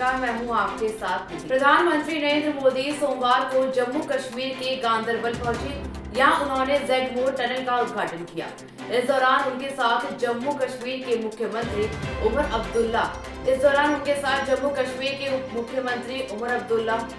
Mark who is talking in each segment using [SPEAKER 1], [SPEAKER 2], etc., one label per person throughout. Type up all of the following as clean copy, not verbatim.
[SPEAKER 1] कहा, मैं हूँ आपके साथ। प्रधानमंत्री नरेंद्र मोदी सोमवार को जम्मू कश्मीर के गांदरबल पहुंचे। यहाँ उन्होंने ज़ेड-मोर टनल का उद्घाटन किया। इस दौरान उनके साथ जम्मू कश्मीर के मुख्यमंत्री उमर अब्दुल्ला,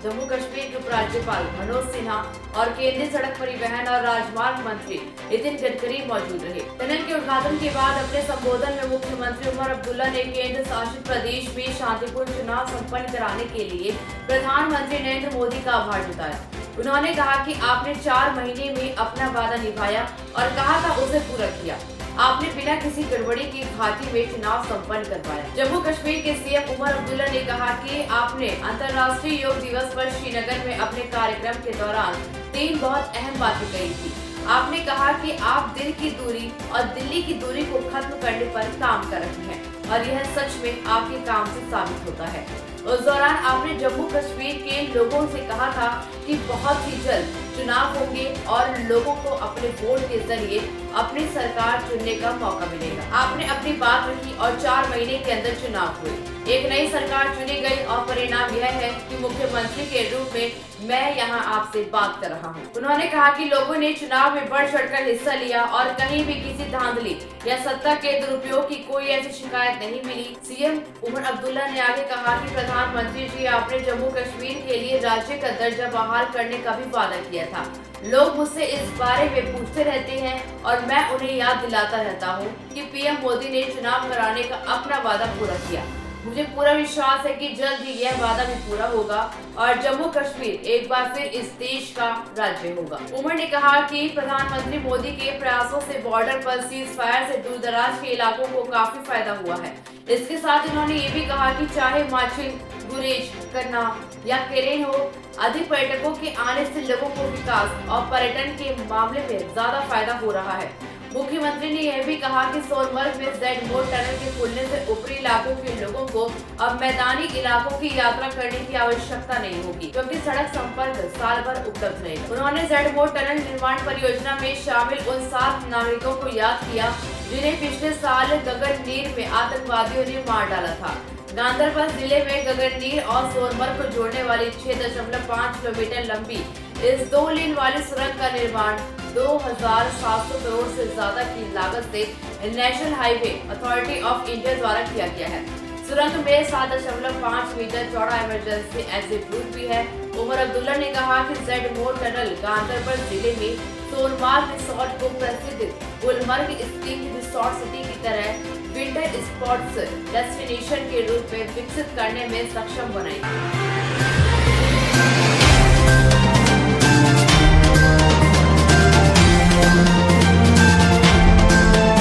[SPEAKER 1] जम्मू कश्मीर के उपराज्यपाल मनोज सिन्हा और केंद्रीय सड़क परिवहन और राजमार्ग मंत्री नितिन गडकरी मौजूद रहे। टनल के उद्घाटन के बाद अपने संबोधन में मुख्यमंत्री उमर अब्दुल्ला ने केंद्र शासित प्रदेश में शांतिपूर्ण चुनाव संपन्न कराने के लिए प्रधानमंत्री नरेंद्र मोदी का आभार जताया। उन्होंने कहा कि आपने 4 महीने में अपना वादा निभाया और कहा था उसे पूरा किया। आपने बिना किसी गड़बड़ी की घाटी में चुनाव संपन्न करवाया। जम्मू कश्मीर के सीएम उमर अब्दुल्ला ने कहा कि आपने अंतर्राष्ट्रीय योग दिवस पर श्रीनगर में अपने कार्यक्रम के दौरान 3 बहुत अहम बातें कही थी। आपने कहा कि आप दिल की दूरी और दिल्ली की दूरी को खत्म करने पर काम कर रहे हैं और यह सच में आपके काम से साबित होता है। उस दौरान आपने जम्मू कश्मीर के लोगों से कहा था कि बहुत ही जल्द चुनाव होंगे और लोगों को अपने वोट के जरिए अपनी सरकार चुनने का मौका मिलेगा। आपने अपनी बात रखी और 4 महीने के अंदर चुनाव हुए, एक नई सरकार चुनी गई और परिणाम यह है कि मुख्यमंत्री के रूप में मैं यहाँ आपसे बात कर रहा हूँ। उन्होंने कहा कि लोगों ने चुनाव में बढ़ चढ़कर हिस्सा लिया और कहीं भी किसी धांधली या सत्ता के दुरुपयोग की कोई ऐसी शिकायत नहीं मिली। सीएम उमर अब्दुल्ला ने आगे कहा कि प्रधानमंत्री जी, आपने जम्मू कश्मीर के लिए राज्य का दर्जा बहाल करने का भी वादा किया था। लोग मुझसे इस बारे में पूछते रहते हैं और मैं उन्हें याद दिलाता रहता हूँ कि पीएम मोदी ने चुनाव कराने का अपना वादा पूरा किया। मुझे पूरा विश्वास है कि जल्द ही यह वादा भी पूरा होगा और जम्मू कश्मीर एक बार फिर इस देश का राज्य होगा। उमर ने कहा कि प्रधानमंत्री मोदी के प्रयासों से बॉर्डर पर सीज फायर से दूर दराज के इलाकों को काफी फायदा हुआ है। इसके साथ उन्होंने ये भी कहा कि चाहे माछिल, गुरेज, करना या केरेन हो, अधिक पर्यटकों के आने से लोगों को विकास और पर्यटन के मामले में ज्यादा फायदा हो रहा है। मुख्यमंत्री ने यह भी कहा कि सोनमर्ग में ज़ेड-मोर टनल के खुलने से ऊपरी इलाकों के लोगों को अब मैदानी इलाकों की यात्रा करने की आवश्यकता नहीं होगी, क्योंकि सड़क संपर्क साल भर उपलब्ध रहेगा। उन्होंने ज़ेड-मोर टनल निर्माण परियोजना में शामिल उन 7 नागरिकों को याद किया जिन्हें पिछले साल गगननीर में आतंकवादियों ने मार डाला था। गांदरबल जिले में गगननीर और सोनमर्ग को जोड़ने वाली 6.5 किलोमीटर लंबी इस 2 लेन वाली सुरंग का निर्माण 2700 करोड़ से ज्यादा की लागत से national highway authority of India द्वारा किया गया है। सुरंग में 7.5 मीटर चौड़ा इमरजेंसी एग्जिट रूट भी है। उमर अब्दुल्ला ने कहा कि ज़ेड-मोर टनल गांदरबल जिले में सोनमार्ग रिसोर्ट को प्रसिद्ध गुलमर्ग स्कीइंग रिसोर्ट सिटी की तरह विंटर स्पोर्ट्स डेस्टिनेशन के रूप में विकसित करने में सक्षम बनाएगी।